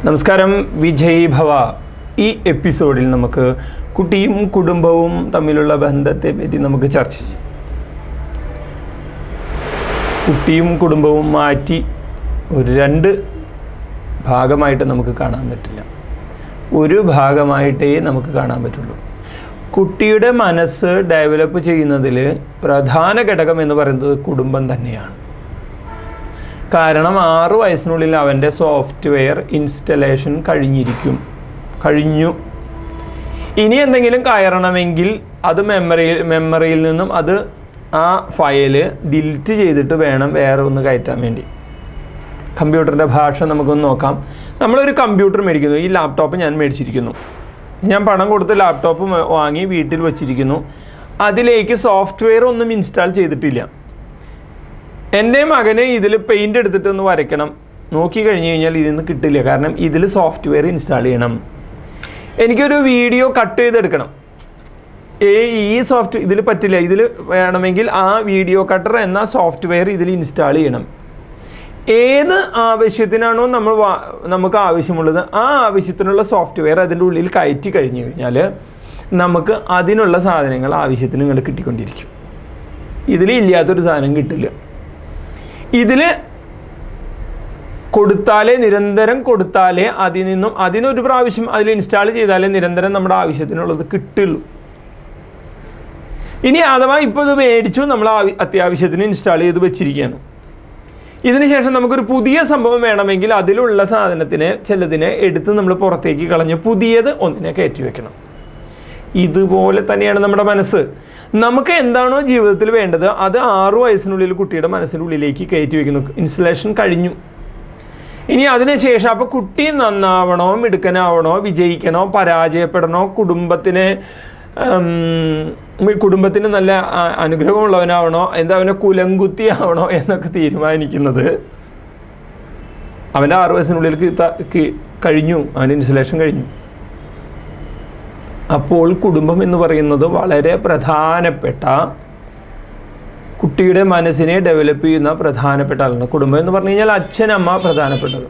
നമസ്കാരം, വിജയ് ഭവ. ഈ എപ്പിസോഡിൽ നമുക്ക് കുട്ടിയും കുടുംബവും തമ്മിലുള്ള ബന്ധത്തെ പറ്റി നമുക്ക് ചർച്ച ചെയ്യും. കുട്ടിയും കുടുംബവും മാറ്റി ഒരു രണ്ട് ഭാഗമായിട്ട് നമുക്ക് കാണാൻ പറ്റില്ല. ഒരു ഭാഗമായിട്ടേ നമുക്ക് കാണാൻ പറ്റുള്ളൂ. കുട്ടിയുടെ മനസ്സ് ഡെവലപ്പ് ചെയ്യുന്നതിൽ പ്രധാന ഘടകം എന്ന് പറയുന്നത് കുടുംബം തന്നെയാണ്. കാരണം 6 വയസ്സിനുള്ളിൽ അവൻ്റെ സോഫ്റ്റ്വെയർ ഇൻസ്റ്റലേഷൻ കഴിഞ്ഞു. ഇനി എന്തെങ്കിലും കയറണമെങ്കിൽ അത് മെമ്മറിയിൽ നിന്നും അത് ആ ഫയല് ഡിലീറ്റ് ചെയ്തിട്ട് വേണം വേറെ ഒന്ന് കയറ്റാൻ വേണ്ടി. കമ്പ്യൂട്ടറിൻ്റെ ഭാഷ നമുക്കൊന്ന് നോക്കാം. നമ്മളൊരു കമ്പ്യൂട്ടർ മേടിക്കുന്നു. ഈ ലാപ്ടോപ്പ് ഞാൻ മേടിച്ചിരിക്കുന്നു. ഞാൻ പണം കൊടുത്ത് ലാപ്ടോപ്പ് വാങ്ങി വീട്ടിൽ വച്ചിരിക്കുന്നു. അതിലേക്ക് സോഫ്റ്റ്വെയർ ഒന്നും ഇൻസ്റ്റാൾ ചെയ്തിട്ടില്ല. എൻ്റെ മകന് ഇതിൽ പെയിൻ്റ് എടുത്തിട്ടൊന്ന് വരയ്ക്കണം. നോക്കി കഴിഞ്ഞ് കഴിഞ്ഞാൽ ഇതിൽ നിന്ന് കിട്ടില്ല. കാരണം ഇതിൽ സോഫ്റ്റ്വെയർ ഇൻസ്റ്റാൾ ചെയ്യണം. എനിക്കൊരു വീഡിയോ കട്ട് ചെയ്തെടുക്കണം. ഈ ഇതിൽ പറ്റില്ല. ഇതിൽ വേണമെങ്കിൽ ആ വീഡിയോ കട്ടർ എന്ന സോഫ്റ്റ്വെയർ ഇതിൽ ഇൻസ്റ്റാൾ ചെയ്യണം. ഏത് ആവശ്യത്തിനാണോ നമുക്ക് ആവശ്യമുള്ളത് ആ ആവശ്യത്തിനുള്ള സോഫ്റ്റ്വെയർ അതിൻ്റെ ഉള്ളിൽ കയറ്റി കഴിഞ്ഞ് കഴിഞ്ഞാൽ നമുക്ക് അതിനുള്ള സാധനങ്ങൾ ആവശ്യത്തിന് ഇങ്ങോട്ട് കിട്ടിക്കൊണ്ടിരിക്കും. ഇതിൽ ഇല്ലാത്തൊരു സാധനം കിട്ടില്ല. ഇതിൽ നിരന്തരം കൊടുത്താലേ അതിനൊരു പ്രാവശ്യം അതിൽ ഇൻസ്റ്റാൾ ചെയ്താലേ നിരന്തരം നമ്മുടെ ആവശ്യത്തിനുള്ളത് കിട്ടുള്ളൂ. ഇനി അഥവാ ഇപ്പോൾ ഇത് മേടിച്ചു, നമ്മൾ അത്യാവശ്യത്തിന് ഇൻസ്റ്റാൾ ചെയ്ത് വെച്ചിരിക്കുകയാണ്. ഇതിന് ശേഷം നമുക്കൊരു പുതിയ സംഭവം വേണമെങ്കിൽ അതിലുള്ള ചിലതിനെ എടുത്ത് നമ്മൾ പുറത്തേക്ക് കളഞ്ഞ് പുതിയത് ഒന്നിനെ കയറ്റി വെക്കണം. ഇതുപോലെ തന്നെയാണ് നമ്മുടെ മനസ്സ്. നമുക്ക് എന്താണോ ജീവിതത്തിൽ വേണ്ടത് അത് 6 വയസ്സിനുള്ളിൽ കുട്ടിയുടെ മനസ്സിൻ്റെ ഉള്ളിലേക്ക് കയറ്റി വയ്ക്കുന്നു. ഇൻസ്റ്റലേഷൻ കഴിഞ്ഞു. ഇനി അതിനുശേഷം അപ്പോൾ കുട്ടി നന്നാവണോ, മിടുക്കനാവണോ, വിജയിക്കണോ, പരാജയപ്പെടണോ, കുടുംബത്തിന് നല്ല അനുഗ്രഹമുള്ളവനാവണോ, അവനെ കുലംകുത്തിയാവണോ എന്നൊക്കെ തീരുമാനിക്കുന്നത് അവൻ്റെ 6 വയസ്സിനുള്ളിൽ കഴിഞ്ഞു. അവൻ്റെ ഇൻസ്റ്റലേഷൻ കഴിഞ്ഞു. അപ്പോൾ കുടുംബം എന്ന് പറയുന്നത് വളരെ പ്രധാനപ്പെട്ട, കുട്ടിയുടെ മനസ്സിനെ ഡെവലപ്പ് ചെയ്യുന്ന പ്രധാനപ്പെട്ട ആളാണ്. കുടുംബം എന്ന് പറഞ്ഞു കഴിഞ്ഞാൽ അച്ഛൻ, അമ്മ പ്രധാനപ്പെട്ടത്.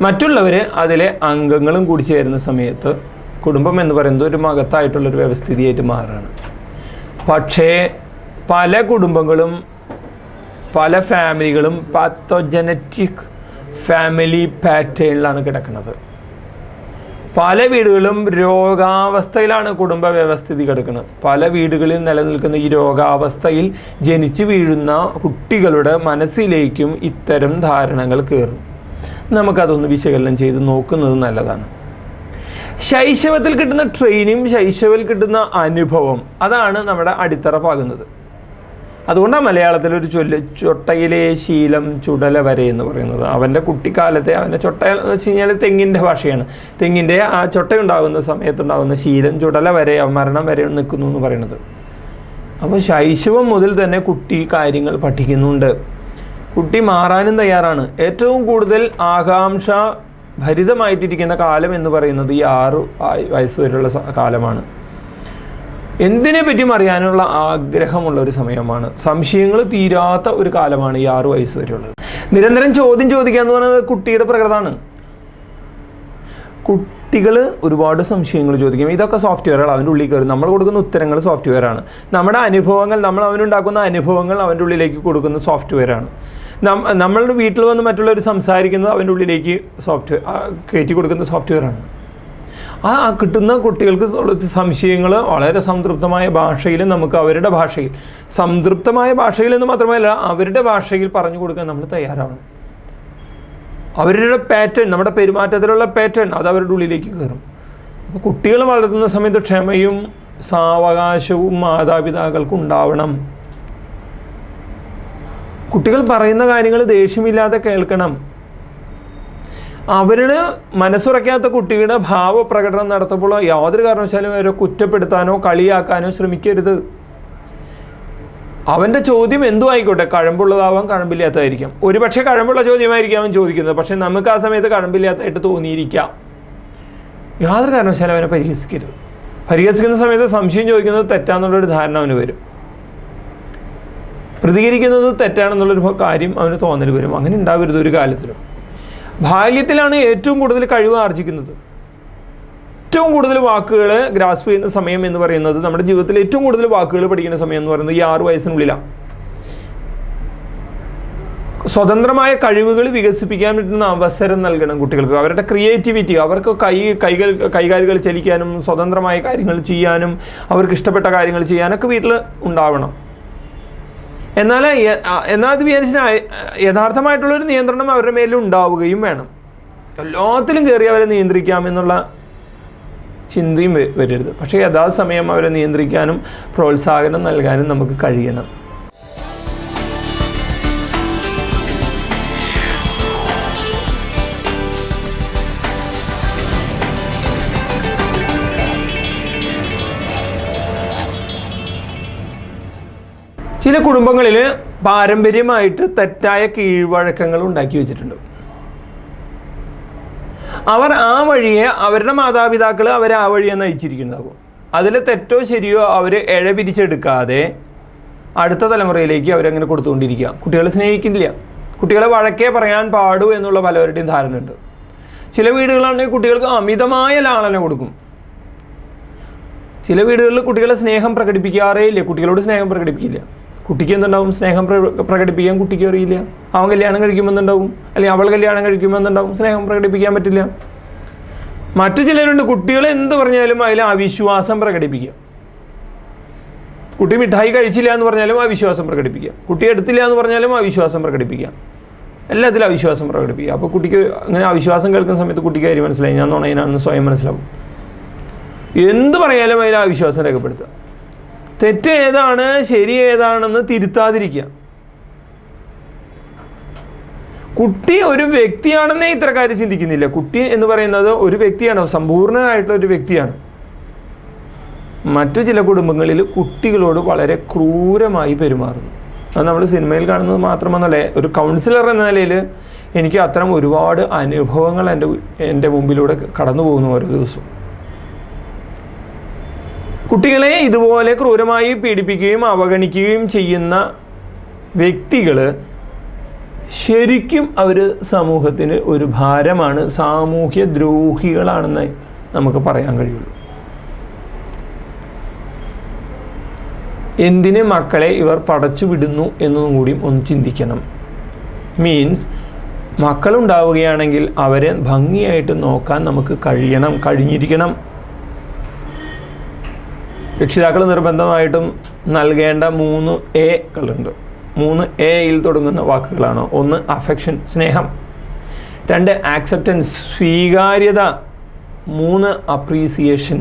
മറ്റുള്ളവർ അതിലെ അംഗങ്ങളും കൂടി ചേരുന്ന സമയത്ത് കുടുംബം എന്ന് പറയുന്നത് ഒരു മഹത്തായിട്ടുള്ളൊരു വ്യവസ്ഥിതിയായിട്ട് മാറുകയാണ്. പക്ഷേ പല കുടുംബങ്ങളും പല ഫാമിലികളും പാത്തോജനറ്റിക് ഫാമിലി പാറ്റേണിലാണ് കിടക്കുന്നത്. പല വീടുകളും രോഗാവസ്ഥയിലാണ് കുടുംബ വ്യവസ്ഥിതി കിടക്കുന്നത്. പല വീടുകളിൽ നിലനിൽക്കുന്ന ഈ രോഗാവസ്ഥയിൽ ജനിച്ചു വീഴുന്ന കുട്ടികളുടെ മനസ്സിലേക്കും ഇത്തരം ധാരണകൾ കയറും. നമുക്കതൊന്ന് വിശകലനം ചെയ്ത് നോക്കുന്നത് നല്ലതാണ്. ശൈശവത്തിൽ കിട്ടുന്ന ട്രെയിനിങ്, ശൈശവത്തിൽ കിട്ടുന്ന അനുഭവം, അതാണ് നമ്മുടെ അടിത്തറ പാകുന്നത്. അതുകൊണ്ടാണ് മലയാളത്തിലൊരു ചൊല്ല്, ചൊട്ടയിലെ ശീലം ചുടല വരെ എന്ന് പറയുന്നത്. അവൻ്റെ കുട്ടിക്കാലത്തെ അവൻ്റെ ചൊട്ട എന്ന് വെച്ച് കഴിഞ്ഞാൽ തെങ്ങിൻ്റെ ഭാഷയാണ്. തെങ്ങിൻ്റെ ആ ചൊട്ടയുണ്ടാകുന്ന സമയത്തുണ്ടാകുന്ന ശീലം ചുടല വരെ, മരണം വരെ നിൽക്കുന്നു എന്ന് പറയുന്നത്. അപ്പോൾ ശൈശവം മുതൽ തന്നെ കുട്ടി കാര്യങ്ങൾ പഠിക്കുന്നുണ്ട്. കുട്ടി മാറാനും തയ്യാറാണ്. ഏറ്റവും കൂടുതൽ ആകാംക്ഷ ഭരിതമായിട്ടിരിക്കുന്ന കാലം എന്ന് പറയുന്നത് ഈ 6 വയസ്സ് വരെയുള്ള കാലമാണ്. എന്തിനെ പറ്റിയും അറിയാനുള്ള ആഗ്രഹമുള്ള ഒരു സമയമാണ്. സംശയങ്ങൾ തീരാത്ത ഒരു കാലമാണ് ഈ 6 വയസ്സ് വരെയുള്ളത്. നിരന്തരം ചോദിക്കുക എന്ന് പറയുന്നത് കുട്ടിയുടെ പ്രകൃതമാണ്. കുട്ടികൾ ഒരുപാട് സംശയങ്ങൾ ചോദിക്കും. ഇതൊക്കെ സോഫ്റ്റ്വെയറുകൾ അവൻ്റെ ഉള്ളിൽ കയറും. നമ്മൾ കൊടുക്കുന്ന ഉത്തരങ്ങൾ സോഫ്റ്റ്വെയറാണ്. നമ്മുടെ അനുഭവങ്ങൾ, നമ്മൾ അവനുണ്ടാക്കുന്ന അനുഭവങ്ങൾ അവൻ്റെ ഉള്ളിലേക്ക് കൊടുക്കുന്ന സോഫ്റ്റ്വെയറാണ്. നമ്മളുടെ വീട്ടിൽ വന്ന് മറ്റുള്ളവർ സംസാരിക്കുന്നത് അവൻ്റെ ഉള്ളിലേക്ക് കയറ്റി കൊടുക്കുന്ന സോഫ്റ്റ്വെയറാണ്. കിട്ടുന്ന കുട്ടികൾക്ക് സംശയങ്ങൾ വളരെ സംതൃപ്തമായ ഭാഷയിൽ നമുക്ക് അവരുടെ ഭാഷയിൽ, സംതൃപ്തമായ ഭാഷയിൽ എന്ന് മാത്രമല്ല അവരുടെ ഭാഷയിൽ പറഞ്ഞു കൊടുക്കാൻ നമ്മൾ തയ്യാറാവണം. അവരുടെ പാറ്റേൺ, നമ്മുടെ പെരുമാറ്റത്തിലുള്ള പാറ്റേൺ അത് അവരുടെ ഉള്ളിലേക്ക് കയറും. അപ്പോൾ കുട്ടികൾ വളർത്തുന്ന സമയത്ത് ക്ഷമയും സാവകാശവും മാതാപിതാക്കൾക്ക് ഉണ്ടാവണം. കുട്ടികൾ പറയുന്ന കാര്യങ്ങൾ ദേഷ്യമില്ലാതെ കേൾക്കണം. അവരുടെ മനസ്സുറയ്ക്കാത്ത കുട്ടിയുടെ ഭാവപ്രകടനം നടത്തുമ്പോൾ യാതൊരു കാരണവശാലും അവരെ കുറ്റപ്പെടുത്താനോ കളിയാക്കാനോ ശ്രമിക്കരുത്. അവൻ്റെ ചോദ്യം എന്തും ആയിക്കോട്ടെ, കഴമ്പുള്ളതാവാം, കഴമ്പില്ലാത്തതായിരിക്കും. ഒരുപക്ഷെ കഴമ്പുള്ള ചോദ്യമായിരിക്കും അവൻ ചോദിക്കുന്നത്. പക്ഷേ നമുക്ക് ആ സമയത്ത് കഴമ്പില്ലാത്തതായിട്ട് തോന്നിയിരിക്കാം. യാതൊരു കാരണവശാലും അവനെ പരിഹസിക്കരുത്. പരിഹസിക്കുന്ന സമയത്ത് സംശയം ചോദിക്കുന്നത് തെറ്റാന്നുള്ളൊരു ധാരണ അവന് വരും. പ്രതികരിക്കുന്നത് തെറ്റാണെന്നുള്ളൊരു കാര്യം അവന് തോന്നൽ വരും. അങ്ങനെ ഉണ്ടാവരുത് ഒരു കാലത്തിലും. ബാല്യത്തിലാണ് ഏറ്റവും കൂടുതൽ കഴിവ് ആർജിക്കുന്നത്. ഏറ്റവും കൂടുതൽ വാക്കുകൾ ഗ്രാസ്പ് ചെയ്യുന്ന സമയം എന്ന് പറയുന്നത്, നമ്മുടെ ജീവിതത്തിൽ ഏറ്റവും കൂടുതൽ വാക്കുകൾ പഠിക്കുന്ന സമയം എന്ന് പറയുന്നത് ഈ 6 വയസ്സിനുള്ളിലാണ്. സ്വതന്ത്രമായ കഴിവുകൾ വികസിപ്പിക്കാൻ പറ്റുന്ന അവസരം നൽകണം കുട്ടികൾക്ക്. അവരുടെ ക്രിയേറ്റിവിറ്റി, അവർക്ക് കൈകാലുകൾ ചലിക്കാനും സ്വതന്ത്രമായ കാര്യങ്ങൾ ചെയ്യാനും അവർക്ക് ഇഷ്ടപ്പെട്ട കാര്യങ്ങൾ ചെയ്യാനൊക്കെ വീട്ടിൽ ഉണ്ടാവണം. എന്നാൽ അത് വിചാരിച്ചാൽ യഥാർത്ഥമായിട്ടുള്ളൊരു നിയന്ത്രണം അവരുടെ മേലും ഉണ്ടാവുകയും വേണം. എല്ലാത്തിലും കയറി അവരെ നിയന്ത്രിക്കാമെന്നുള്ള ചിന്തയും വരരുത്. പക്ഷേ യഥാസമയം അവരെ നിയന്ത്രിക്കാനും പ്രോത്സാഹനം നൽകാനും നമുക്ക് കഴിയണം. ചില കുടുംബങ്ങളിൽ പാരമ്പര്യമായിട്ട് തെറ്റായ കീഴ്വഴക്കങ്ങൾ ഉണ്ടാക്കി വെച്ചിട്ടുണ്ട്. അവർ ആ വഴിയെ, അവരുടെ മാതാപിതാക്കൾ അവരെ ആ വഴിയെ നയിച്ചിരിക്കുന്നതാകും. അതിൽ തെറ്റോ ശരിയോ അവർ പിരിച്ചെടുക്കാതെ അടുത്ത തലമുറയിലേക്ക് അവരങ്ങനെ കൊടുത്തുകൊണ്ടിരിക്കുക. കുട്ടികളെ സ്നേഹിക്കുന്നില്ല. കുട്ടികളെ വഴക്കേ പറയാൻ പാടൂ എന്നുള്ള പലവരുടെയും ധാരണയുണ്ട്. ചില വീടുകളാണെങ്കിൽ കുട്ടികൾക്ക് അമിതമായ ലാളന കൊടുക്കും. ചില വീടുകളിൽ കുട്ടികളെ സ്നേഹം പ്രകടിപ്പിക്കാറേ ഇല്ല. കുട്ടികളോട് സ്നേഹം പ്രകടിപ്പിക്കില്ല. കുട്ടിക്ക് എന്തുണ്ടാവും? സ്നേഹം പ്രകടിപ്പിക്കാൻ കുട്ടിക്ക് അറിയില്ല. അവൻ കല്യാണം കഴിക്കുമ്പോൾ എന്തുണ്ടാവും, അല്ലെങ്കിൽ അവൾ കല്യാണം കഴിക്കുമ്പോൾ എന്തുണ്ടാവും? സ്നേഹം പ്രകടിപ്പിക്കാൻ പറ്റില്ല. മറ്റു ചിലരുണ്ട്, കുട്ടികൾ എന്ത് പറഞ്ഞാലും അതിൽ അവിശ്വാസം പ്രകടിപ്പിക്കുക. കുട്ടി മിഠായി കഴിച്ചില്ല എന്ന് പറഞ്ഞാലും അവിശ്വാസം പ്രകടിപ്പിക്കുക. കുട്ടി എടുത്തില്ല എന്ന് പറഞ്ഞാലും അവിശ്വാസം പ്രകടിപ്പിക്കുക. എല്ലാത്തിലും അവിശ്വാസം പ്രകടിപ്പിക്കുക. അപ്പോൾ കുട്ടിക്ക് അങ്ങനെ അവിശ്വാസം കേൾക്കുന്ന സമയത്ത് കുട്ടിക്ക് കാര്യം മനസ്സിലായി, ഞാൻ നുണയനാണെന്ന് സ്വയം മനസ്സിലാവും. എന്ത് പറഞ്ഞാലും അതിൽ അവിശ്വാസം രേഖപ്പെടുത്തുക. തെറ്റ് ഏതാണ് ശരി ഏതാണെന്ന് തിരുത്താതിരിക്കുക. കുട്ടി ഒരു വ്യക്തിയാണെന്നേ ഇത്തരക്കാർ ചിന്തിക്കുന്നില്ല. കുട്ടി എന്ന് പറയുന്നത് ഒരു വ്യക്തിയാണ്, സമ്പൂർണ്ണനായിട്ടുള്ള ഒരു വ്യക്തിയാണ്. മറ്റു ചില കുടുംബങ്ങളിൽ കുട്ടികളോട് വളരെ ക്രൂരമായി പെരുമാറുന്നു. അത് നമ്മൾ സിനിമയിൽ കാണുന്നത് മാത്രമെന്നല്ല, ഒരു കൗൺസിലർ എന്ന നിലയിൽ എനിക്ക് അത്തരം ഒരുപാട് അനുഭവങ്ങൾ എൻ്റെ മുമ്പിലൂടെ കടന്നു പോകുന്നു ഓരോ ദിവസവും. കുട്ടികളെ ഇതുപോലെ ക്രൂരമായി പീഡിപ്പിക്കുകയും അവഗണിക്കുകയും ചെയ്യുന്ന വ്യക്തികൾ ശരിക്കും അവർ സമൂഹത്തിന് ഒരു ഭാരമാണ്, സാമൂഹ്യ ദ്രോഹികളാണെന്ന് നമുക്ക് പറയാൻ കഴിയുള്ളൂ. എന്തിന് മക്കളെ ഇവർ പടച്ചു വിടുന്നു എന്നതും കൂടി ഒന്ന് ചിന്തിക്കണം. മീൻസ് മക്കളുണ്ടാവുകയാണെങ്കിൽ അവരെ ഭംഗിയായിട്ട് നോക്കാൻ നമുക്ക് കഴിഞ്ഞിരിക്കണം. രക്ഷിതാക്കൾ നിർബന്ധമായിട്ടും നൽകേണ്ട 3 Aകളുണ്ട്. 3 Aയിൽ തുടങ്ങുന്ന വാക്കുകളാണ്. 1 അഫെക്ഷൻ, സ്നേഹം. 2 ആക്സെപ്റ്റൻസ്, സ്വീകാര്യത. 3 അപ്രീസിയേഷൻ.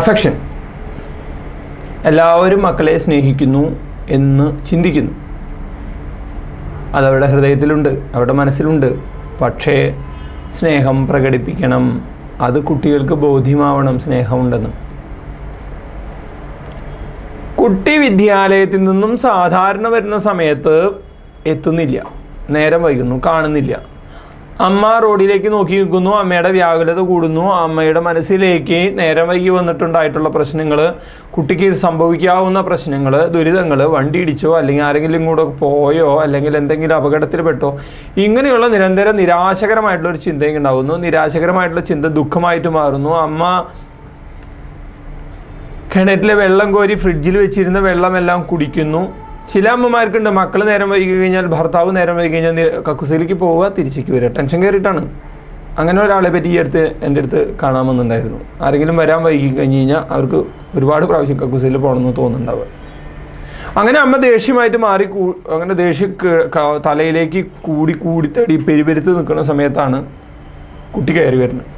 അഫെക്ഷൻ, എല്ലാവരും മക്കളെ സ്നേഹിക്കുന്നു എന്ന് ചിന്തിക്കുന്നു. അതവരുടെ ഹൃദയത്തിലുണ്ട്, അവരുടെ മനസ്സിലുണ്ട്. പക്ഷേ സ്നേഹം പ്രകടിപ്പിക്കണം. അത് കുട്ടികൾക്ക് ബോധ്യമാവണം സ്നേഹമുണ്ടെന്ന്. കുട്ടി വിദ്യാലയത്തിൽ നിന്നും സാധാരണ വരുന്ന സമയത്ത് എത്തുന്നില്ല, നേരം വൈകുന്നു, കാണുന്നില്ല. അമ്മ റോഡിലേക്ക് നോക്കി നിൽക്കുന്നു. അമ്മയുടെ വ്യാകുലത കൂടുന്നു. അമ്മയുടെ മനസ്സിലേക്ക് നേരം വൈകി വന്നിട്ടുണ്ടായിട്ടുള്ള പ്രശ്നങ്ങൾ, കുട്ടിക്ക് സംഭവിക്കാവുന്ന പ്രശ്നങ്ങൾ, ദുരിതങ്ങൾ, വണ്ടി ഇടിച്ചോ അല്ലെങ്കിൽ ആരെങ്കിലും കൂടെ പോയോ അല്ലെങ്കിൽ എന്തെങ്കിലും അപകടത്തിൽ പെട്ടോ, ഇങ്ങനെയുള്ള നിരന്തരം നിരാശകരമായിട്ടുള്ളൊരു ചിന്തയും ഉണ്ടാകുന്നു. നിരാശകരമായിട്ടുള്ള ചിന്ത ദുഃഖമായിട്ട് മാറുന്നു. അമ്മ കിണറ്റിലെ വെള്ളം കോരി ഫ്രിഡ്ജിൽ വെച്ചിരുന്ന വെള്ളമെല്ലാം കുടിക്കുന്നു. ചില അമ്മമാർക്കുണ്ട്, മക്കൾ നേരം വൈകി കഴിഞ്ഞാൽ, ഭർത്താവ് നേരം വൈകി കഴിഞ്ഞാൽ കക്കൂസിലേക്ക് പോവുക, തിരിച്ചേക്ക് വരിക. ടെൻഷൻ കയറിയിട്ടാണ്. അങ്ങനെ ഒരാളെ പറ്റി എൻ്റെ അടുത്ത് കാണാമെന്നുണ്ടായിരുന്നു. ആരെങ്കിലും വരാൻ വൈകി കഴിഞ്ഞ് കഴിഞ്ഞാൽ അവർക്ക് ഒരുപാട് പ്രാവശ്യം കക്കൂസിൽ പോകണമെന്ന് തോന്നുന്നുണ്ടാവുക. അങ്ങനെ അമ്മ ദേഷ്യമായിട്ട് മാറി, അങ്ങനെ ദേഷ്യം തലയിലേക്ക് കൂടി പെരുപെരുത്ത് നിൽക്കുന്ന സമയത്താണ് കുട്ടി കയറി വരുന്നത്.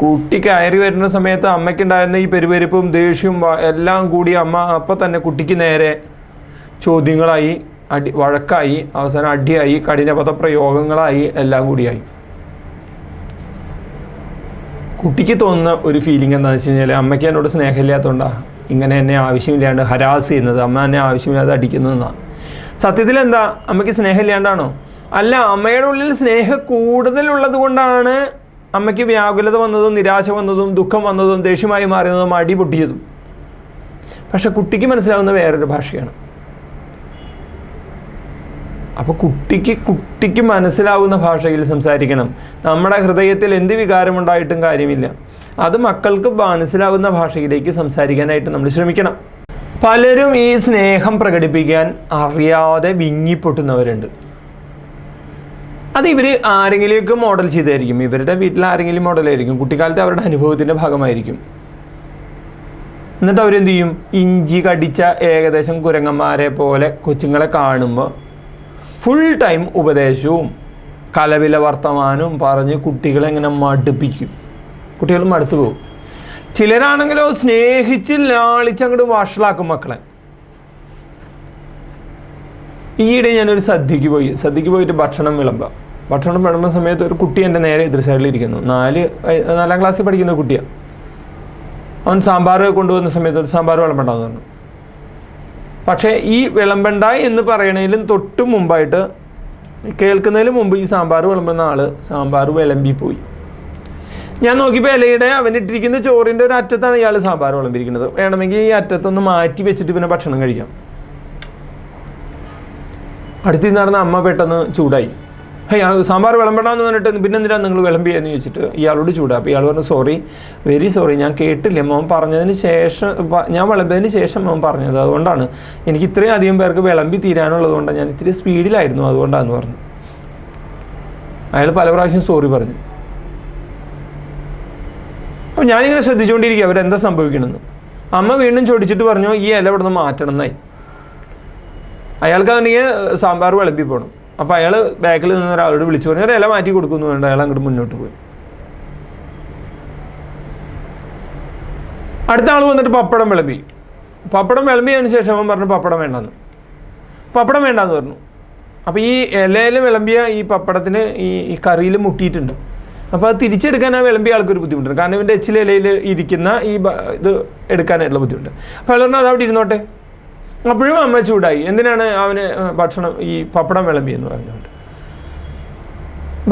കുട്ടി കയറി വരുന്ന സമയത്ത് അമ്മയ്ക്കുണ്ടായിരുന്ന ഈ പെരുപെരുപ്പും ദേഷ്യവും എല്ലാം കൂടി അമ്മ അപ്പം തന്നെ കുട്ടിക്ക് നേരെ ചോദ്യങ്ങളായി, വഴക്കായി, അവസാനം അടിയായി, കഠിനപദ പ്രയോഗങ്ങളായി, എല്ലാം കൂടിയായി. കുട്ടിക്ക് തോന്നുന്ന ഒരു ഫീലിംഗ് എന്താണെന്ന് വെച്ച് കഴിഞ്ഞാൽ, അമ്മയ്ക്ക് എന്നോട് സ്നേഹമില്ലാത്തതുകൊണ്ടാണ് ഇങ്ങനെ എന്നെ ആവശ്യമില്ലാണ്ട് ഹരാസ് ചെയ്യുന്നത്, അമ്മ എന്നെ ആവശ്യമില്ലാതെ അടിക്കുന്നതെന്നാണ്. സത്യത്തിൽ എന്താ, അമ്മയ്ക്ക് സ്നേഹമില്ലാണ്ടാണോ? അല്ല, അമ്മയുടെ ഉള്ളിൽ സ്നേഹം കൂടുതലുള്ളത് കൊണ്ടാണ് അമ്മയ്ക്ക് വ്യാകുലത വന്നതും നിരാശ വന്നതും ദുഃഖം വന്നതും ദേഷ്യമായി മാറുന്നതും അടി പൊട്ടിയതും. പക്ഷെ കുട്ടിക്ക് മനസ്സിലാവുന്ന വേറൊരു ഭാഷയാണ്. അപ്പോൾ കുട്ടിക്ക് മനസ്സിലാവുന്ന ഭാഷയിൽ സംസാരിക്കണം. നമ്മുടെ ഹൃദയത്തിൽ എന്ത് വികാരമുണ്ടായിട്ടും കാര്യമില്ല, അത് മക്കൾക്ക് മനസ്സിലാവുന്ന ഭാഷയിലേക്ക് സംസാരിക്കാനായിട്ട് നമ്മൾ ശ്രമിക്കണം. പലരും ഈ സ്നേഹം പ്രകടിപ്പിക്കാൻ അറിയാതെ വിങ്ങിപ്പൊട്ടുന്നവരുണ്ട്. അത് ഇവർ ആരെങ്കിലുമൊക്കെ മോഡൽ ചെയ്തായിരിക്കും, ഇവരുടെ വീട്ടിൽ ആരെങ്കിലും മോഡലായിരിക്കും, കുട്ടിക്കാലത്ത് അവരുടെ അനുഭവത്തിൻ്റെ ഭാഗമായിരിക്കും. എന്നിട്ട് അവരെന്ത് ചെയ്യും? ഇഞ്ചി കടിച്ച ഏകദേശം കുരങ്ങന്മാരെ പോലെ കൊച്ചുങ്ങളെ കാണുമ്പോൾ ഫുൾ ടൈം ഉപദേശവും കലവില വർത്തമാനവും പറഞ്ഞ് കുട്ടികളെ ഇങ്ങനെ മടുപ്പിക്കും. കുട്ടികൾ മടുത്തു പോകും. ചിലരാണെങ്കിലോ സ്നേഹിച്ച് ലാളിച്ചങ്ങോട്ട് വഷളാക്കും മക്കളെ. ഈയിടെ ഞാനൊരു സദ്യക്ക് പോയിട്ട് ഭക്ഷണം വിളമ്പുന്ന സമയത്ത് ഒരു കുട്ടി എൻ്റെ നേരെ എതിർ സൈഡിലിരിക്കുന്നു. 4ാം ക്ലാസ്സിൽ പഠിക്കുന്ന കുട്ടിയാണ്. അവൻ സാമ്പാർ കൊണ്ടുവന്ന സമയത്ത് ഒരു സാമ്പാർ വിളമ്പണ്ടെന്ന് പറഞ്ഞു. പക്ഷേ ഈ വിളമ്പണ്ട എന്ന് പറയണതിലും തൊട്ട് മുമ്പായിട്ട്, കേൾക്കുന്നതിന് മുമ്പ് ഈ സാമ്പാർ വിളമ്പുന്ന ആൾ സാമ്പാർ വിളമ്പിപ്പോയി. ഞാൻ നോക്കിയപ്പോൾ ഇലയുടെ അവനിട്ടിരിക്കുന്ന ചോറിൻ്റെ ഒരു അറ്റത്താണ് ഇയാൾ സാമ്പാർ വിളമ്പിയിരിക്കുന്നത്. വേണമെങ്കിൽ ഈ അറ്റത്തൊന്ന് മാറ്റി വെച്ചിട്ട് പിന്നെ ഭക്ഷണം കഴിക്കാം. അടുത്ത് നടന്ന അമ്മ പെട്ടെന്ന് ചൂടായി. സാമ്പാർ വിളമ്പണമെന്ന് പറഞ്ഞിട്ട് പിന്നെ എന്തിനാണ് നിങ്ങൾ വിളമ്പിയെന്ന് ചോദിച്ചിട്ട് ഇയാളോട് ചൂടാ. അപ്പോൾ ഇയാൾ പറഞ്ഞു, വെരി സോറി, ഞാൻ കേട്ടില്ല, മോൻ പറഞ്ഞതിന് ശേഷം, ഞാൻ വിളമ്പിയതിന് ശേഷം മോൻ പറഞ്ഞത്, അതുകൊണ്ടാണ്, എനിക്ക് ഇത്രയും അധികം പേർക്ക് വിളമ്പി തീരാനുള്ളത് കൊണ്ടാണ്, ഞാൻ ഇത്തിരി സ്പീഡിലായിരുന്നു, അതുകൊണ്ടാണെന്ന് പറഞ്ഞു. അയാൾ പല പ്രാവശ്യം സോറി പറഞ്ഞു. അപ്പോൾ ഞാനിങ്ങനെ ശ്രദ്ധിച്ചുകൊണ്ടിരിക്കുക അവരെന്താ സംഭവിക്കണമെന്ന്. അമ്മ വീണ്ടും ചോദിച്ചിട്ട് പറഞ്ഞു, ഈ ഇല ഇവിടെ നിന്ന് മാറ്റണം എന്നായി. അയാൾക്കാണെങ്കിൽ സാമ്പാർ വിളമ്പി പോകണം. അപ്പോൾ അയാൾ ബാക്കിൽ നിന്ന് ഒരാളോട് വിളിച്ചു പറഞ്ഞു, ഒരു ഇല മാറ്റി കൊടുക്കുന്നു വേണ്ട, അയാൾ അങ്ങോട്ട് മുന്നോട്ട് പോയി. അടുത്ത ആൾ വന്നിട്ട് പപ്പടം വിളമ്പിയതിന് ശേഷം അവൻ പറഞ്ഞു പപ്പടം വേണ്ടെന്ന് പറഞ്ഞു. അപ്പോൾ ഈ ഇലയിൽ വിളമ്പിയ ഈ പപ്പടത്തിന് ഈ കറിയിൽ മുട്ടിയിട്ടുണ്ട്. അപ്പോൾ അത് തിരിച്ചെടുക്കാൻ ആ വിളമ്പിയ ആൾക്കൊരു ബുദ്ധിമുട്ടുണ്ട്. കാരണം ഇവൻ്റെ ഇലയിൽ ഇരിക്കുന്ന ഇത് എടുക്കാനായിട്ടുള്ള ബുദ്ധിമുട്ട്. അപ്പോൾ അയാൾ പറഞ്ഞു, അതവിടെ ഇരുന്നോട്ടെ. അപ്പോഴും അമ്മ ചൂടായി, എന്തിനാണ് അവന് ഈ പപ്പടം വിളമ്പിയെന്ന് പറഞ്ഞുകൊണ്ട്.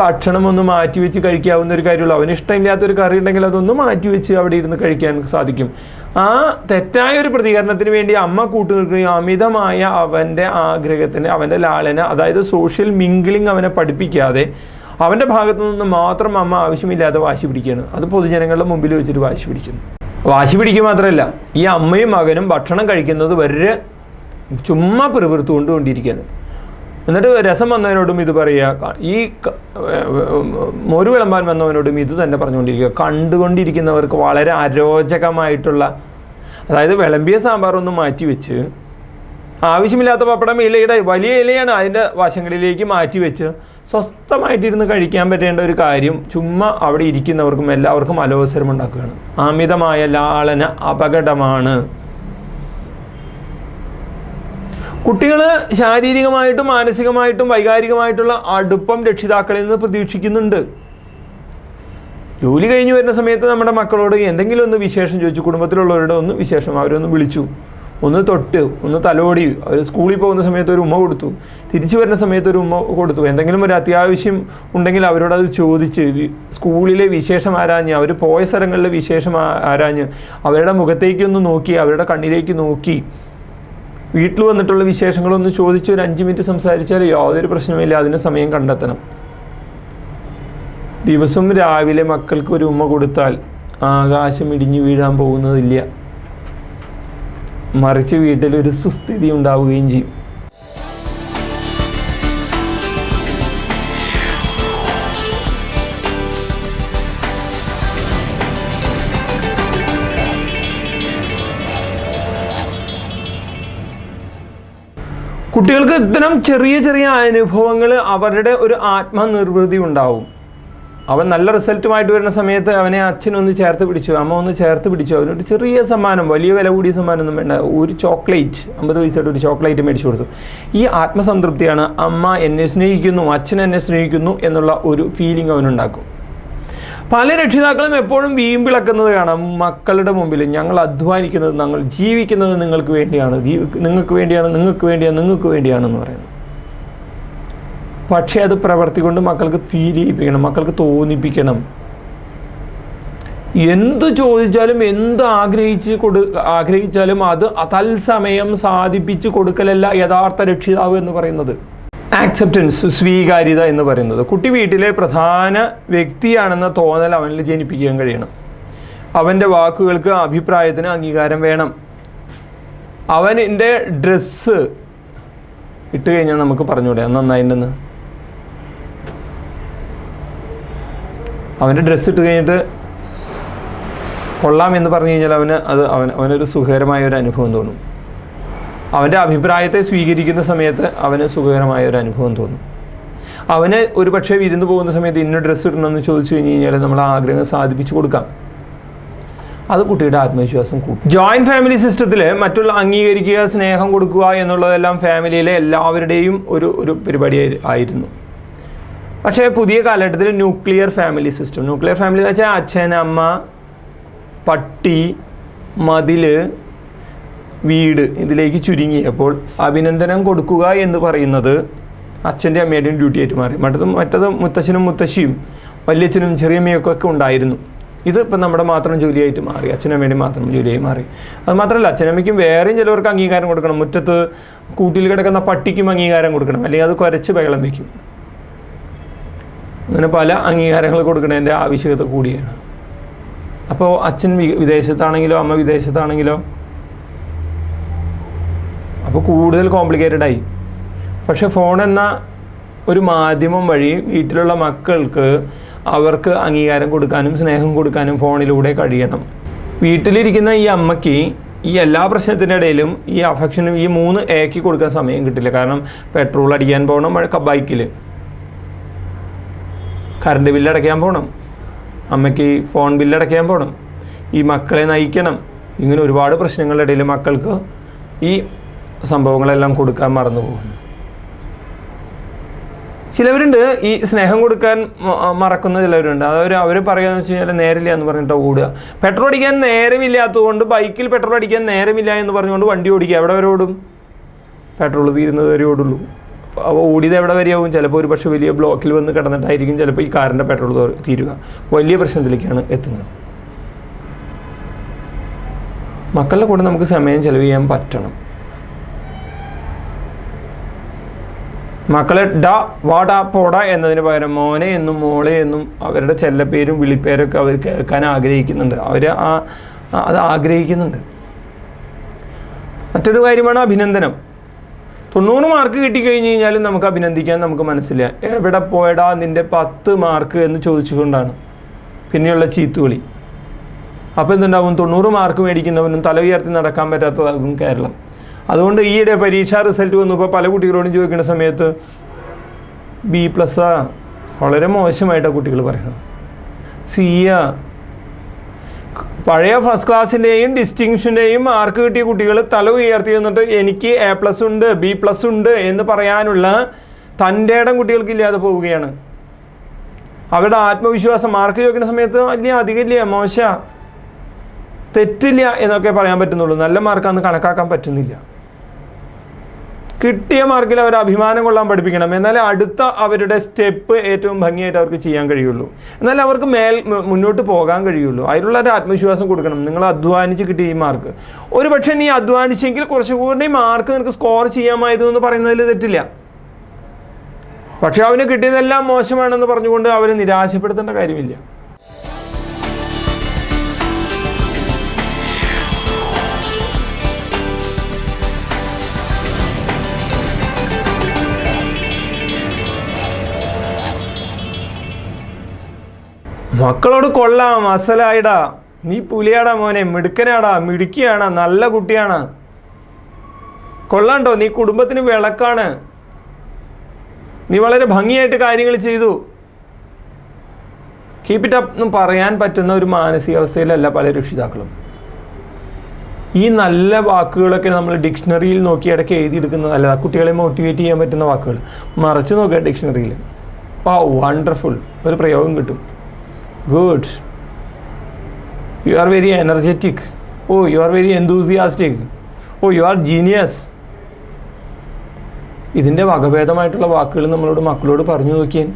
ഭക്ഷണം ഒന്ന് മാറ്റി വെച്ച് കഴിക്കാവുന്ന ഒരു കാര്യമുള്ളൂ. അവന് ഇഷ്ടമില്ലാത്തൊരു കറി ഉണ്ടെങ്കിൽ അതൊന്ന് മാറ്റി വെച്ച് അവിടെ ഇരുന്ന് കഴിക്കാൻ സാധിക്കും. ആ തെറ്റായ ഒരു പ്രതികരണത്തിന് വേണ്ടി അമ്മ കൂട്ടുനിൽക്കുകയും അമിതമായ അവൻ്റെ ആഗ്രഹത്തിന്, അവൻ്റെ ലാളന, അതായത് സോഷ്യൽ മിംഗ്ലിങ് അവനെ പഠിപ്പിക്കാതെ അവൻ്റെ ഭാഗത്തു നിന്ന് മാത്രം അമ്മ ആവശ്യമില്ലാതെ വാശി പിടിക്കുകയാണ്. അത് പൊതുജനങ്ങളുടെ മുമ്പിൽ വെച്ചിട്ട് വാശി പിടിക്കുക മാത്രമല്ല, ഈ അമ്മയും മകനും ഭക്ഷണം കഴിക്കുന്നത് വരെ ചുമ്മാ പിറുപിറുത്തുകൊണ്ടിരിക്കുകയാണ്. എന്നിട്ട് രസം വന്നവനോടും ഇത് പറയുക, ഈ മോര് വിളമ്പാൻ വന്നവനോടും ഇത് തന്നെ പറഞ്ഞുകൊണ്ടിരിക്കുക. കണ്ടുകൊണ്ടിരിക്കുന്നവർക്ക് വളരെ അരോചകമായിട്ടുള്ള, അതായത് വിളമ്പിയ സാമ്പാറൊന്നും മാറ്റി വെച്ച് ആവശ്യമില്ലാത്ത പപ്പടം ഇലയുടെ വലിയ ഇലയാണ് അതിൻ്റെ വശങ്ങളിലേക്ക് മാറ്റി വെച്ച് സ്വസ്ഥമായിട്ടിരുന്ന് കഴിക്കാൻ പറ്റേണ്ട ഒരു കാര്യം ചുമ്മാ അവിടെ ഇരിക്കുന്നവർക്കും എല്ലാവർക്കും അലോസരം ഉണ്ടാക്കുകയാണ്. അമിതമായ ലാളന അപകടമാണ്. കുട്ടികൾ ശാരീരികമായിട്ടും മാനസികമായിട്ടും വൈകാരികമായിട്ടുള്ള അടുപ്പം രക്ഷിതാക്കളിൽ നിന്ന് പ്രതീക്ഷിക്കുന്നുണ്ട്. ജോലി കഴിഞ്ഞ് വരുന്ന സമയത്ത് നമ്മുടെ മക്കളോട് എന്തെങ്കിലും ഒന്ന് വിശേഷം ചോദിച്ചു, കുടുംബത്തിലുള്ളവരുടെ ഒന്ന് വിശേഷം, അവരൊന്ന് വിളിച്ചു, ഒന്ന് തൊട്ട്, ഒന്ന് തലോടി, അവർ സ്കൂളിൽ പോകുന്ന സമയത്ത് ഒരു ഉമ്മ കൊടുത്തു, തിരിച്ചു വരുന്ന സമയത്ത് ഒരു ഉമ്മ കൊടുത്തു, എന്തെങ്കിലും ഒരു അത്യാവശ്യം ഉണ്ടെങ്കിൽ അവരോടത് ചോദിച്ച്, സ്കൂളിലെ വിശേഷം ആരാഞ്ഞ്, അവർ പോയ സ്ഥലങ്ങളിലെ വിശേഷം ആരാഞ്ഞ്, അവരുടെ മുഖത്തേക്കൊന്ന് നോക്കി, അവരുടെ കണ്ണിലേക്ക് നോക്കി, വീട്ടിൽ വന്നിട്ടുള്ള വിശേഷങ്ങളൊന്ന് ചോദിച്ച് ഒരു 5 മിനിറ്റ് സംസാരിച്ചാൽ യാതൊരു പ്രശ്നമില്ല. അതിന് സമയം കണ്ടെത്തണം. ദിവസം രാവിലെ മക്കൾക്ക് ഒരു ഉമ്മ കൊടുത്താൽ ആകാശം ഇടിഞ്ഞു വീഴാൻ പോകുന്നതില്ല, മറിച്ച് വീട്ടിലൊരു സുസ്ഥിതി ഉണ്ടാവുകയും ചെയ്യും. കുട്ടികൾക്ക് ഇത്തരം ചെറിയ ചെറിയ അനുഭവങ്ങൾ അവരുടെ ഒരു ആത്മനിർവൃതി ഉണ്ടാവും. അവൻ നല്ല റിസൾട്ടുമായിട്ട് വരുന്ന സമയത്ത് അവനെ അച്ഛനൊന്ന് ചേർത്ത് പിടിച്ചു, അമ്മ ഒന്ന് ചേർത്ത് പിടിച്ചു, അവനൊരു ചെറിയ സമ്മാനം, വലിയ വില കൂടിയ സമ്മാനമൊന്നും വേണ്ട, ഒരു ചോക്ലേറ്റ്, 50 പൈസയുടെ ഒരു ചോക്ലേറ്റ് മേടിച്ചു കൊടുത്തു. ഈ ആത്മസംതൃപ്തിയാണ് അമ്മ എന്നെ സ്നേഹിക്കുന്നു, അച്ഛൻ എന്നെ സ്നേഹിക്കുന്നു എന്നുള്ള ഒരു ഫീലിംഗ് അവനുണ്ടാക്കും. പല രക്ഷിതാക്കളും എപ്പോഴും വീമ്പിളക്കുന്നത് കാണാം മക്കളുടെ മുമ്പിൽ. ഞങ്ങൾ അധ്വാനിക്കുന്നത്, ഞങ്ങൾ ജീവിക്കുന്നത് നിങ്ങൾക്ക് വേണ്ടിയാണ്, നിങ്ങൾക്ക് വേണ്ടിയാണെന്ന് പറയുന്നത്. പക്ഷേ അത് പ്രവർത്തി കൊണ്ട് മക്കൾക്ക് ഫീൽ ചെയ്യിപ്പിക്കണം, മക്കൾക്ക് തോന്നിപ്പിക്കണം. എന്ത് ചോദിച്ചാലും എന്ത് ആഗ്രഹിച്ചാലും അത് തത്സമയം സാധിപ്പിച്ച് കൊടുക്കലല്ല യഥാർത്ഥ രക്ഷിതാവ് എന്ന് പറയുന്നത്. ആക്സെപ്റ്റൻസ്, സ്വീകാര്യത എന്ന് പറയുന്നത് കുട്ടി വീട്ടിലെ പ്രധാന വ്യക്തിയാണെന്ന തോന്നൽ അവനിൽ ജനിപ്പിക്കാൻ കഴിയണം. അവൻ്റെ വാക്കുകൾക്ക് അഭിപ്രായത്തിന് അംഗീകാരം വേണം. അവൻ്റെ ഡ്രസ്സ് ഇട്ട് കഴിഞ്ഞാൽ നമുക്ക് പറഞ്ഞുകൂടെ നന്നായിട്ടുണ്ടെന്ന്? അവൻ്റെ ഡ്രസ്സ് ഇട്ട് കഴിഞ്ഞിട്ട് കൊള്ളാം എന്ന് പറഞ്ഞു കഴിഞ്ഞാൽ അവനൊരു സുഖകരമായ ഒരു അനുഭവം തോന്നും. അവൻ്റെ അഭിപ്രായത്തെ സ്വീകരിക്കുന്ന സമയത്ത് അവന് സുഖകരമായ ഒരു അനുഭവം തോന്നും. അവന് ഒരു പക്ഷേ വിരുന്ന് പോകുന്ന സമയത്ത് ഇന്ന ഡ്രസ്സ് ഇടണമെന്ന് ചോദിച്ചു കഴിഞ്ഞ് കഴിഞ്ഞാൽ നമ്മൾ ആ ആഗ്രഹം സാധിപ്പിച്ചു കൊടുക്കാം. അത് കുട്ടിയുടെ ആത്മവിശ്വാസം കൂട്ടും. ജോയിൻറ്റ് ഫാമിലി സിസ്റ്റത്തിൽ മറ്റുള്ള അംഗീകരിക്കുക, സ്നേഹം കൊടുക്കുക എന്നുള്ളതെല്ലാം ഫാമിലിയിലെ എല്ലാവരുടെയും ഒരു പരിപാടി ആയിരുന്നു. പക്ഷേ പുതിയ കാലഘട്ടത്തിൽ nuclear family system, nuclear family എന്ന് വെച്ചാൽ അച്ഛൻ, അമ്മ, പട്ടി, മതിൽ, വീട് ഇതിലേക്ക് ചുരുങ്ങിയപ്പോൾ അഭിനന്ദനം കൊടുക്കുക എന്ന് പറയുന്നത് അച്ഛൻ്റെ അമ്മയുടെയും ഡ്യൂട്ടി ആയിട്ട് മാറി. മറ്റത് മുത്തശ്ശനും മുത്തശ്ശിയും വല്യച്ഛനും ചെറിയമ്മയൊക്കെ ഉണ്ടായിരുന്നു. ഇത് ഇപ്പം നമ്മുടെ മാത്രം ജോലിയായിട്ട് മാറി, അച്ഛനമ്മയുടെയും മാത്രം ജോലിയായി മാറി. അത് മാത്രമല്ല, അച്ഛനമ്മയ്ക്കും വേറെയും ചിലവർക്ക് അംഗീകാരം കൊടുക്കണം. മുറ്റത്ത് കൂട്ടിൽ കിടക്കുന്ന പട്ടിക്കും അംഗീകാരം കൊടുക്കണം, അല്ലെങ്കിൽ അത് കുരച്ച് ബഹളം വയ്ക്കും. അങ്ങനെ പല അംഗീകാരങ്ങൾ കൊടുക്കുന്നതിൻ്റെ ആവശ്യകത കൂടിയാണ്. അപ്പോൾ അച്ഛൻ വിദേശത്താണെങ്കിലോ അമ്മ വിദേശത്താണെങ്കിലോ അപ്പോൾ കൂടുതൽ കോംപ്ലിക്കേറ്റഡായി. പക്ഷെ ഫോൺ എന്ന ഒരു മാധ്യമം വഴി വീട്ടിലുള്ള മക്കൾക്ക് അവർക്ക് അംഗീകാരം കൊടുക്കാനും സ്നേഹം കൊടുക്കാനും ഫോണിലൂടെ കഴിയണം. വീട്ടിലിരിക്കുന്ന ഈ അമ്മയ്ക്ക് ഈ എല്ലാ പ്രശ്നത്തിൻ്റെ ഇടയിലും ഈ അഫക്ഷനും ഈ 3 Aക്ക് കൊടുക്കാൻ സമയം കിട്ടില്ല. കാരണം പെട്രോൾ അടിക്കാൻ പോകണം, ബൈക്കിൽ കറണ്ട് ബില്ലടയ്ക്കാൻ പോകണം, അമ്മയ്ക്ക് ഫോൺ ബില്ലടയ്ക്കാൻ പോകണം, ഈ മക്കളെ നയിക്കണം. ഇങ്ങനെ ഒരുപാട് പ്രശ്നങ്ങളുടെ ഇടയിൽ മക്കൾക്ക് ഈ സംഭവങ്ങളെല്ലാം കൊടുക്കാൻ മറന്നു പോകുന്നു. ചിലവരുണ്ട് ഈ സ്നേഹം കൊടുക്കാൻ മറക്കുന്ന ചിലവരുണ്ട്. അവർ പറയുകയെന്ന് വെച്ച് കഴിഞ്ഞാൽ നേരമില്ല എന്ന് പറഞ്ഞിട്ട് ഓടുക. പെട്രോൾ അടിക്കാൻ നേരമില്ലാത്തതുകൊണ്ട് ബൈക്കിൽ പെട്രോൾ അടിക്കാൻ നേരമില്ല എന്ന് പറഞ്ഞുകൊണ്ട് വണ്ടി ഓടിക്കുക. എവിടെ വരെ ഓടും? പെട്രോൾ തീരുന്നത് വരെ ഓടുള്ളൂ. അപ്പോൾ ഓടിയത് എവിടെ വരെയാവും? ചിലപ്പോൾ ഒരു പക്ഷേ വലിയ ബ്ലോക്കിൽ വന്ന് കിടന്നിട്ടായിരിക്കും ചിലപ്പോൾ ഈ കാറിൻ്റെ പെട്രോൾ തീരുക. വലിയ പ്രശ്നത്തിലേക്കാണ് എത്തുന്നത്. മക്കളുടെ കൂടെ നമുക്ക് സമയം ചെലവ് ചെയ്യാൻ പറ്റണം. മക്കളെ വാടാ പോടാ എന്നതിന് പകരം മോനെ എന്നും മോളെ എന്നും അവരുടെ ചെല്ലപ്പേരും വിളിപ്പേരൊക്കെ അവർ കേൾക്കാൻ ആഗ്രഹിക്കുന്നുണ്ട്. അത് ആഗ്രഹിക്കുന്നുണ്ട്. മറ്റൊരു കാര്യമാണ് അഭിനന്ദനം. 90 മാർക്ക് കിട്ടിക്കഴിഞ്ഞ് കഴിഞ്ഞാലും നമുക്ക് അഭിനന്ദിക്കാൻ നമുക്ക് മനസ്സില്ല. എവിടെ പോയടാ നിൻ്റെ 10 മാർക്ക് എന്ന് ചോദിച്ചുകൊണ്ടാണ് പിന്നെയുള്ള ചീത്തുവിളി. അപ്പോൾ എന്തുണ്ടാവും? 90 മാർക്ക് മേടിക്കുന്നവനും തല ഉയർത്തി നടക്കാൻ പറ്റാത്തതാകും കേരളം. അതുകൊണ്ട് ഈയിടെ പരീക്ഷാ റിസൾട്ട് വന്നപ്പോൾ പല കുട്ടികളോടും ചോദിക്കുന്ന സമയത്ത് B+ വളരെ മോശമായിട്ടാണ് കുട്ടികൾ പറയുന്നത്. C പഴയ ഫസ്റ്റ് ക്ലാസ്സിൻ്റെയും ഡിസ്റ്റിങ്ഷൻ്റെയും മാർക്ക് കിട്ടിയ കുട്ടികൾ തല ഉയർത്തി വന്നിട്ട് എനിക്ക് A+ ഉണ്ട്, B+ ഉണ്ട് എന്ന് പറയാനുള്ള തൻ്റെ ഇടം കുട്ടികൾക്കില്ലാതെ പോവുകയാണ്. അവരുടെ ആത്മവിശ്വാസം മാർക്ക് ചോദിക്കുന്ന സമയത്ത് അധികമില്ല, മോശ, തെറ്റില്ല എന്നൊക്കെ പറയാൻ പറ്റുന്നുള്ളൂ. നല്ല മാർക്കാന്ന് കണക്കാക്കാൻ പറ്റുന്നില്ല. കിട്ടിയ മാർക്കിൽ അവർ അഭിമാനം കൊള്ളാൻ പഠിപ്പിക്കണം. എന്നാലേ അടുത്ത അവരുടെ സ്റ്റെപ്പ് ഏറ്റവും ഭംഗിയായിട്ട് അവർക്ക് ചെയ്യാൻ കഴിയുള്ളൂ. എന്നാലേ അവർക്ക് മുന്നോട്ട് പോകാൻ കഴിയുള്ളൂ. അതിനുള്ള ഒരു ആത്മവിശ്വാസം കൊടുക്കണം. നിങ്ങൾ അധ്വാനിച്ച് കിട്ടിയ ഈ മാർക്ക്, ഒരു പക്ഷേ നീ അധ്വാനിച്ചെങ്കിൽ കുറച്ചുകൂടി മാർക്ക് നിനക്ക് സ്കോർ ചെയ്യാമായിരുന്നു എന്ന് പറയുന്നതിൽ തെറ്റില്ല. പക്ഷെ അവന് കിട്ടിയതെല്ലാം മോശമാണെന്ന് പറഞ്ഞുകൊണ്ട് അവരെ നിരാശപ്പെടുത്തേണ്ട കാര്യമില്ല. മക്കളോട് കൊള്ളാം, അസലായിടാ, നീ പുലിയാടാ മോനെ, മിടുക്കനാടാ, മിടുക്കിയാണ്, നല്ല കുട്ടിയാണ്, കൊള്ളാണ്ടോ, നീ കുടുംബത്തിന് വിളക്കാണ്, നീ വളരെ ഭംഗിയായിട്ട് കാര്യങ്ങൾ ചെയ്തു, കീപ്പ് ഇറ്റ് അപ്പ് എന്ന് പറയാൻ പറ്റുന്ന ഒരു മാനസികാവസ്ഥയിലല്ല പല രക്ഷിതാക്കളും. ഈ നല്ല വാക്കുകളൊക്കെ നമ്മൾ ഡിക്ഷണറിയിൽ നോക്കി ഇടയ്ക്ക് എഴുതിയെടുക്കുന്നതല്ല. കുട്ടികളെ മോട്ടിവേറ്റ് ചെയ്യാൻ പറ്റുന്ന വാക്കുകൾ മറിച്ച് നോക്കുക ഡിക്ഷണറിയിൽ. വണ്ടർഫുൾ ഒരു പ്രയോഗം കിട്ടും. Good. You are very energetic. Oh, you are very enthusiastic. Oh, you are genius. ഇതിൻ്റെ വകഭേദമായിട്ടുള്ള വാക്കുകൾ നമ്മളോട് മക്കളോട് പറഞ്ഞു നോക്കിയാൽ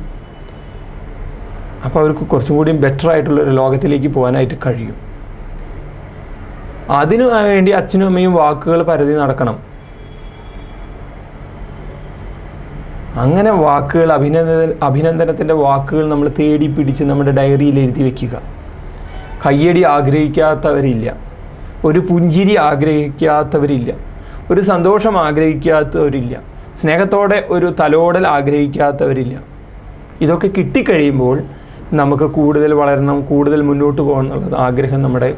അപ്പോൾ അവർക്ക് കുറച്ചും കൂടി ബെറ്റർ ആയിട്ടുള്ളൊരു ലോകത്തിലേക്ക് പോകാനായിട്ട് കഴിയും. അതിനു വേണ്ടി അച്ഛനും അമ്മയും വാക്കുകൾ പരതി നടക്കണം. അങ്ങനെ വാക്കുകൾ, അഭിനന്ദനത്തിൻ്റെ വാക്കുകൾ നമ്മൾ തേടി പിടിച്ച് നമ്മുടെ ഡയറിയിൽ എഴുതി വയ്ക്കുക. കയ്യടി ആഗ്രഹിക്കാത്തവരില്ല, ഒരു പുഞ്ചിരി ആഗ്രഹിക്കാത്തവരില്ല, ഒരു സന്തോഷം ആഗ്രഹിക്കാത്തവരില്ല, സ്നേഹത്തോടെ ഒരു തലോടൽ ആഗ്രഹിക്കാത്തവരില്ല. ഇതൊക്കെ കിട്ടിക്കഴിയുമ്പോൾ നമുക്ക് കൂടുതൽ വളരണം, കൂടുതൽ മുന്നോട്ട് പോകണം എന്നുള്ളത് ആഗ്രഹം നമ്മുടെ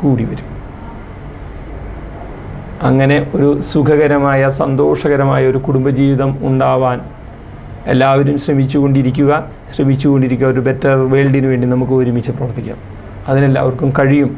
കൂടി വരും. അങ്ങനെ ഒരു സുഖകരമായ സന്തോഷകരമായ ഒരു കുടുംബജീവിതം ഉണ്ടാവാൻ എല്ലാവരും ശ്രമിച്ചുകൊണ്ടിരിക്കുക. ഒരു ബെറ്റർ വേൾഡിന് വേണ്ടി നമുക്ക് ഒരുമിച്ച് പ്രവർത്തിക്കാം. അതിനെല്ലാവർക്കും കഴിയും.